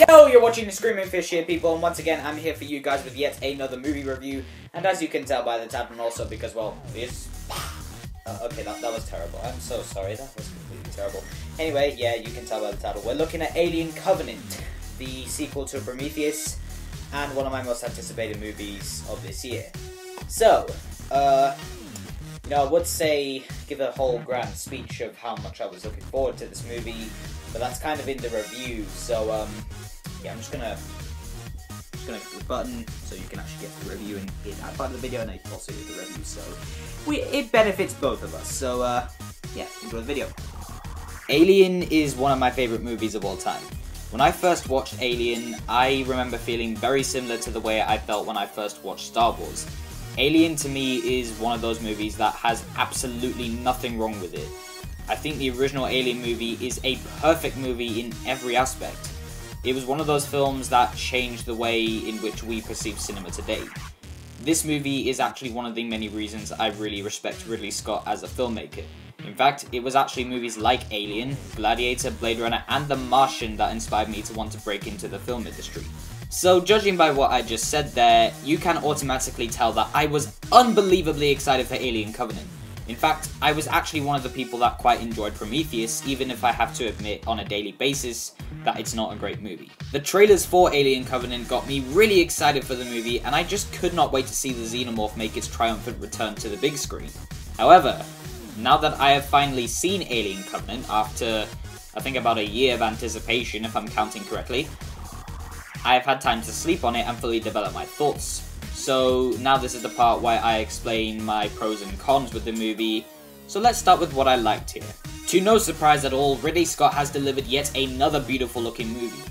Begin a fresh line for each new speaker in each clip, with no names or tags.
Yo, you're watching the Screaming Fish here, people, and once again, I'm here for you guys with yet another movie review, and as you can tell by the title, and also because, well, this... okay, that was terrible. I'm so sorry, that was completely terrible. Anyway, yeah, you can tell by the title. We're looking at Alien Covenant, the sequel to Prometheus, and one of my most anticipated movies of this year. So, you know, I would say, give a whole grand speech of how much I was looking forward to this movie, but that's kind of in the review, so, yeah, I'm just gonna click the button so you can actually get the review and hear that part of the video, and I also hear the review, so it benefits both of us, so, yeah, enjoy the video. Alien is one of my favourite movies of all time. When I first watched Alien, I remember feeling very similar to the way I felt when I first watched Star Wars. Alien to me is one of those movies that has absolutely nothing wrong with it. I think the original Alien movie is a perfect movie in every aspect. It was one of those films that changed the way in which we perceive cinema today. This movie is actually one of the many reasons I really respect Ridley Scott as a filmmaker. In fact, it was actually movies like Alien, Gladiator, Blade Runner, and The Martian that inspired me to want to break into the film industry. So, judging by what I just said there, you can automatically tell that I was unbelievably excited for Alien Covenant. In fact, I was actually one of the people that quite enjoyed Prometheus, even if I have to admit on a daily basis that it's not a great movie. The trailers for Alien Covenant got me really excited for the movie, and I just could not wait to see the Xenomorph make its triumphant return to the big screen. However, now that I have finally seen Alien Covenant, after I think about a year of anticipation if I'm counting correctly, I have had time to sleep on it and fully develop my thoughts. So now this is the part where I explain my pros and cons with the movie, so let's start with what I liked here. To no surprise at all, Ridley Scott has delivered yet another beautiful looking movie.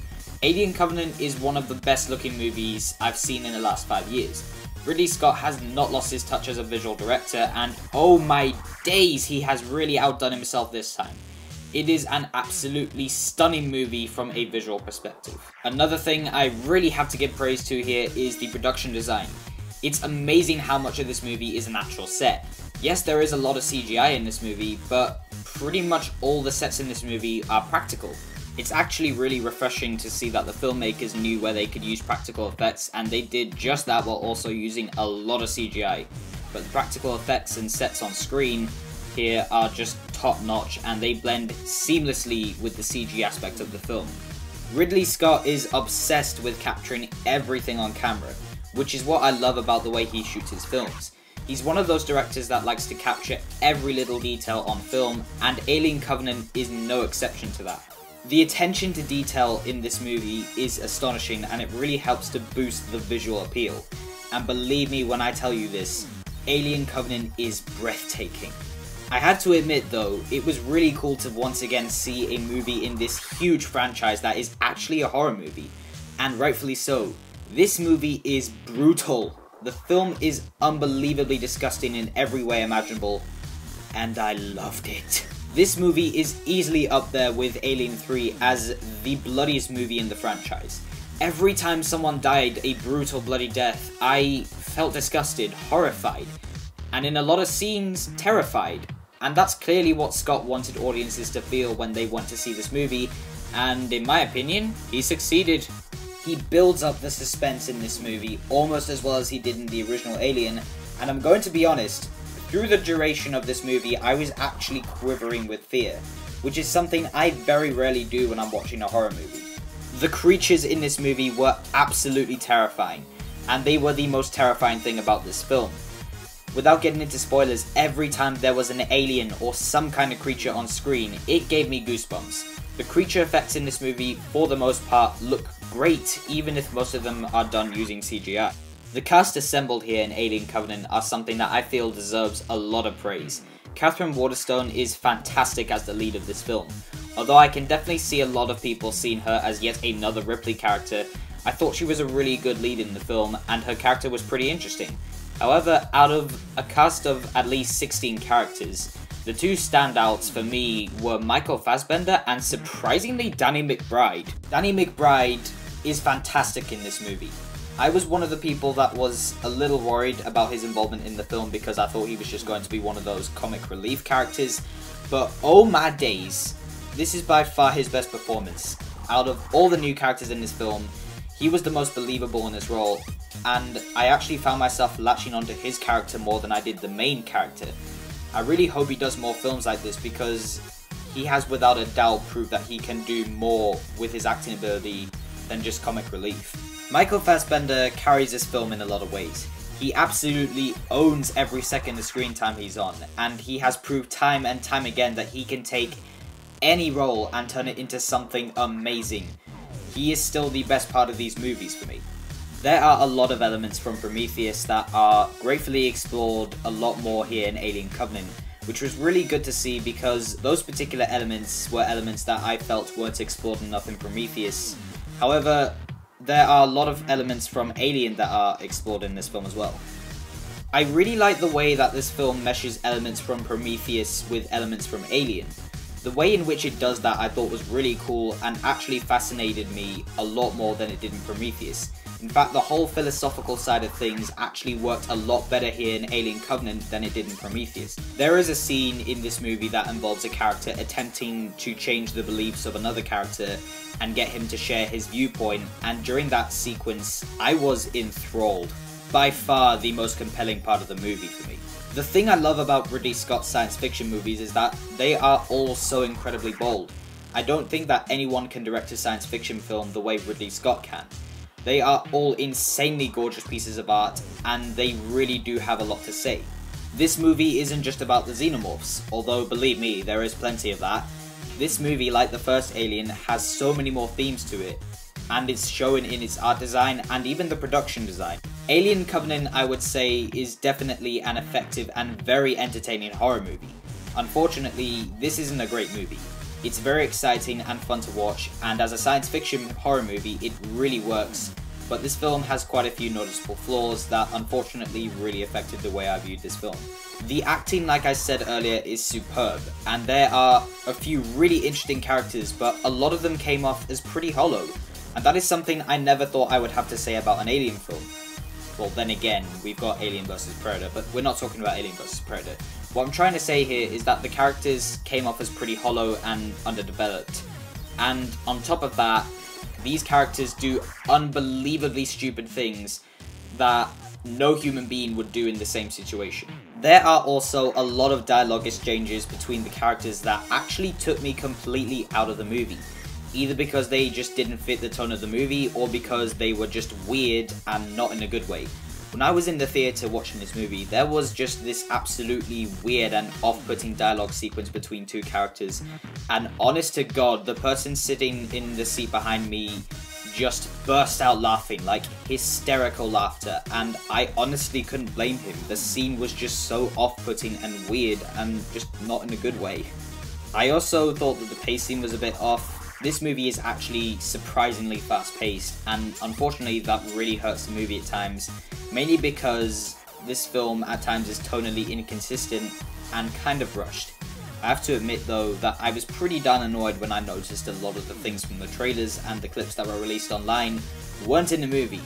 Alien Covenant is one of the best looking movies I've seen in the last 5 years. Ridley Scott has not lost his touch as a visual director, and oh my days, he has really outdone himself this time. It is an absolutely stunning movie from a visual perspective. Another thing I really have to give praise to here is the production design. It's amazing how much of this movie is an actual set. Yes, there is a lot of CGI in this movie, but pretty much all the sets in this movie are practical. It's actually really refreshing to see that the filmmakers knew where they could use practical effects, and they did just that while also using a lot of CGI. But the practical effects and sets on screen here are just top-notch, and they blend seamlessly with the CG aspect of the film. Ridley Scott is obsessed with capturing everything on camera, which is what I love about the way he shoots his films. He's one of those directors that likes to capture every little detail on film, and Alien Covenant is no exception to that. The attention to detail in this movie is astonishing, and it really helps to boost the visual appeal. And believe me when I tell you this, Alien Covenant is breathtaking. I had to admit though, it was really cool to once again see a movie in this huge franchise that is actually a horror movie. And rightfully so. This movie is brutal. The film is unbelievably disgusting in every way imaginable, and I loved it. This movie is easily up there with Alien 3 as the bloodiest movie in the franchise. Every time someone died a brutal bloody death, I felt disgusted, horrified, and in a lot of scenes, terrified. And that's clearly what Scott wanted audiences to feel when they went to see this movie, and in my opinion, he succeeded. He builds up the suspense in this movie almost as well as he did in the original Alien, and I'm going to be honest, through the duration of this movie, I was actually quivering with fear, which is something I very rarely do when I'm watching a horror movie. The creatures in this movie were absolutely terrifying, and they were the most terrifying thing about this film. Without getting into spoilers, every time there was an alien or some kind of creature on screen, it gave me goosebumps. The creature effects in this movie, for the most part, look great, even if most of them are done using CGI. The cast assembled here in Alien Covenant are something that I feel deserves a lot of praise. Katherine Waterston is fantastic as the lead of this film. Although I can definitely see a lot of people seeing her as yet another Ripley character, I thought she was a really good lead in the film, and her character was pretty interesting. However, out of a cast of at least 16 characters, the two standouts for me were Michael Fassbender and surprisingly Danny McBride. Danny McBride is fantastic in this movie. I was one of the people that was a little worried about his involvement in the film because I thought he was just going to be one of those comic relief characters, but oh my days, this is by far his best performance. Out of all the new characters in this film, he was the most believable in this role, and I actually found myself latching onto his character more than I did the main character. I really hope he does more films like this because he has without a doubt proved that he can do more with his acting ability than just comic relief. Michael Fassbender carries this film in a lot of ways. He absolutely owns every second of screen time he's on, and he has proved time and time again that he can take any role and turn it into something amazing. He is still the best part of these movies for me. There are a lot of elements from Prometheus that are gratefully explored a lot more here in Alien Covenant, which was really good to see because those particular elements were elements that I felt weren't explored enough in Prometheus. However, there are a lot of elements from Alien that are explored in this film as well. I really like the way that this film meshes elements from Prometheus with elements from Alien. The way in which it does that I thought was really cool and actually fascinated me a lot more than it did in Prometheus. In fact, the whole philosophical side of things actually worked a lot better here in Alien Covenant than it did in Prometheus. There is a scene in this movie that involves a character attempting to change the beliefs of another character and get him to share his viewpoint, and during that sequence, I was enthralled. By far the most compelling part of the movie for me. The thing I love about Ridley Scott's science fiction movies is that they are all so incredibly bold. I don't think that anyone can direct a science fiction film the way Ridley Scott can. They are all insanely gorgeous pieces of art, and they really do have a lot to say. This movie isn't just about the xenomorphs, although believe me, there is plenty of that. This movie, like the first Alien, has so many more themes to it, and it's shown in its art design and even the production design. Alien Covenant, I would say, is definitely an effective and very entertaining horror movie. Unfortunately, this isn't a great movie. It's very exciting and fun to watch, and as a science fiction horror movie, it really works, but this film has quite a few noticeable flaws that unfortunately really affected the way I viewed this film. The acting, like I said earlier, is superb, and there are a few really interesting characters, but a lot of them came off as pretty hollow, and that is something I never thought I would have to say about an Alien film. Well, then again, we've got Alien vs Predator, but we're not talking about Alien vs Predator. What I'm trying to say here is that the characters came off as pretty hollow and underdeveloped. And on top of that, these characters do unbelievably stupid things that no human being would do in the same situation. There are also a lot of dialogue exchanges between the characters that actually took me completely out of the movie. Either because they just didn't fit the tone of the movie, or because they were just weird and not in a good way. When I was in the theatre watching this movie, there was just this absolutely weird and off-putting dialogue sequence between two characters, and honest to God, the person sitting in the seat behind me just burst out laughing, like hysterical laughter, and I honestly couldn't blame him. The scene was just so off-putting and weird, and just not in a good way. I also thought that the pacing was a bit off. This movie is actually surprisingly fast-paced, and unfortunately that really hurts the movie at times, mainly because this film at times is tonally inconsistent and kind of rushed. I have to admit though that I was pretty darn annoyed when I noticed a lot of the things from the trailers and the clips that were released online weren't in the movie.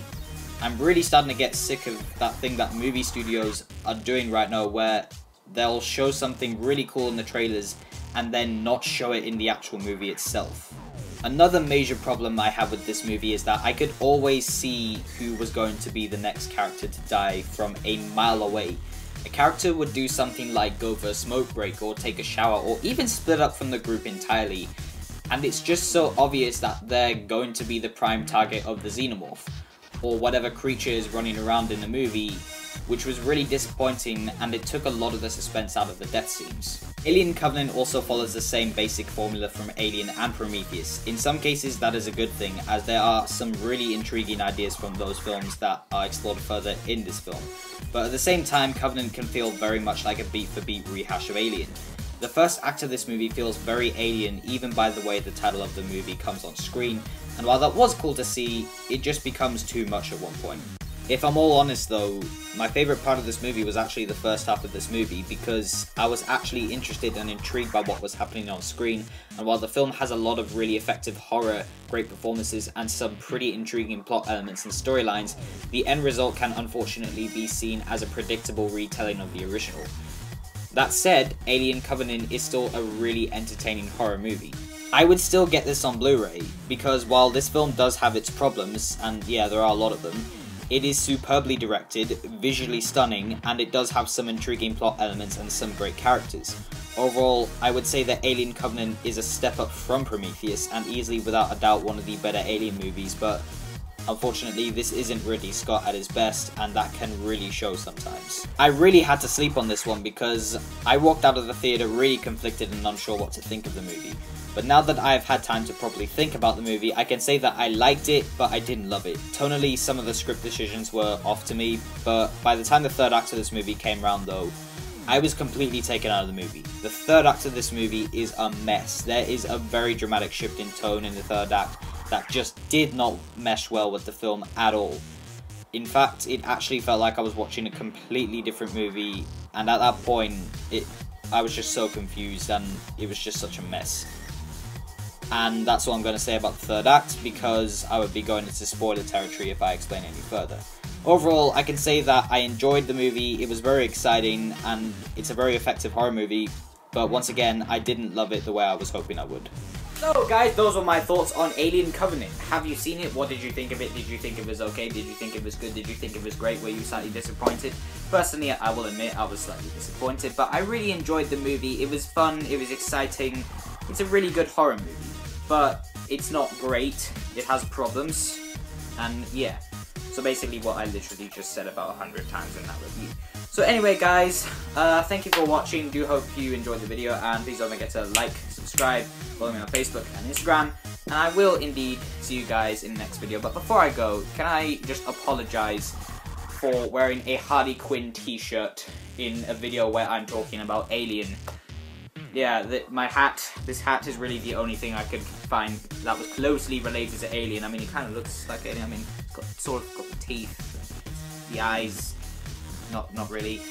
I'm really starting to get sick of that thing that movie studios are doing right now, where they'll show something really cool in the trailers and then not show it in the actual movie itself. Another major problem I have with this movie is that I could always see who was going to be the next character to die from a mile away. A character would do something like go for a smoke break or take a shower or even split up from the group entirely, and it's just so obvious that they're going to be the prime target of the xenomorph, or whatever creature is running around in the movie, which was really disappointing, and it took a lot of the suspense out of the death scenes. Alien Covenant also follows the same basic formula from Alien and Prometheus. In some cases that is a good thing, as there are some really intriguing ideas from those films that are explored further in this film. But at the same time, Covenant can feel very much like a beat-for-beat rehash of Alien. The first act of this movie feels very Alien, even by the way the title of the movie comes on screen, and while that was cool to see, it just becomes too much at one point. If I'm all honest though, my favourite part of this movie was actually the first half of this movie, because I was actually interested and intrigued by what was happening on screen, and while the film has a lot of really effective horror, great performances, and some pretty intriguing plot elements and storylines, the end result can unfortunately be seen as a predictable retelling of the original. That said, Alien Covenant is still a really entertaining horror movie. I would still get this on Blu-ray, because while this film does have its problems, and yeah, there are a lot of them, it is superbly directed, visually stunning, and it does have some intriguing plot elements and some great characters. Overall, I would say that Alien Covenant is a step up from Prometheus, and easily without a doubt one of the better Alien movies, but unfortunately this isn't Ridley Scott at his best, and that can really show sometimes. I really had to sleep on this one because I walked out of the theatre really conflicted and unsure what to think of the movie. But now that I have had time to properly think about the movie, I can say that I liked it, but I didn't love it. Tonally, some of the script decisions were off to me, but by the time the third act of this movie came round though, I was completely taken out of the movie. The third act of this movie is a mess. There is a very dramatic shift in tone in the third act that just did not mesh well with the film at all. In fact, it actually felt like I was watching a completely different movie, and at that point, I was just so confused and it was just such a mess. And that's all I'm going to say about the third act, because I would be going into spoiler territory if I explain any further. Overall, I can say that I enjoyed the movie, it was very exciting, and it's a very effective horror movie, but once again, I didn't love it the way I was hoping I would. So guys, those were my thoughts on Alien Covenant. Have you seen it? What did you think of it? Did you think it was okay? Did you think it was good? Did you think it was great? Were you slightly disappointed? Personally, I will admit I was slightly disappointed, but I really enjoyed the movie. It was fun, it was exciting. It's a really good horror movie, but it's not great. It has problems, and yeah. So basically what I literally just said about 100 times in that review. So anyway guys, thank you for watching. Do hope you enjoyed the video, and please don't forget to like, subscribe, follow me on Facebook and Instagram, and I will indeed see you guys in the next video. But before I go, can I just apologize for wearing a Harley Quinn t-shirt in a video where I'm talking about Alien. Yeah, this hat is really the only thing I could find that was closely related to Alien. I mean, it kind of looks like Alien. I mean, it's got sort of got the teeth, the eyes, not really.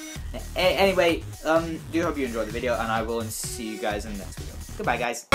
Anyway, do hope you enjoyed the video, and I will see you guys in the next video. Goodbye, guys.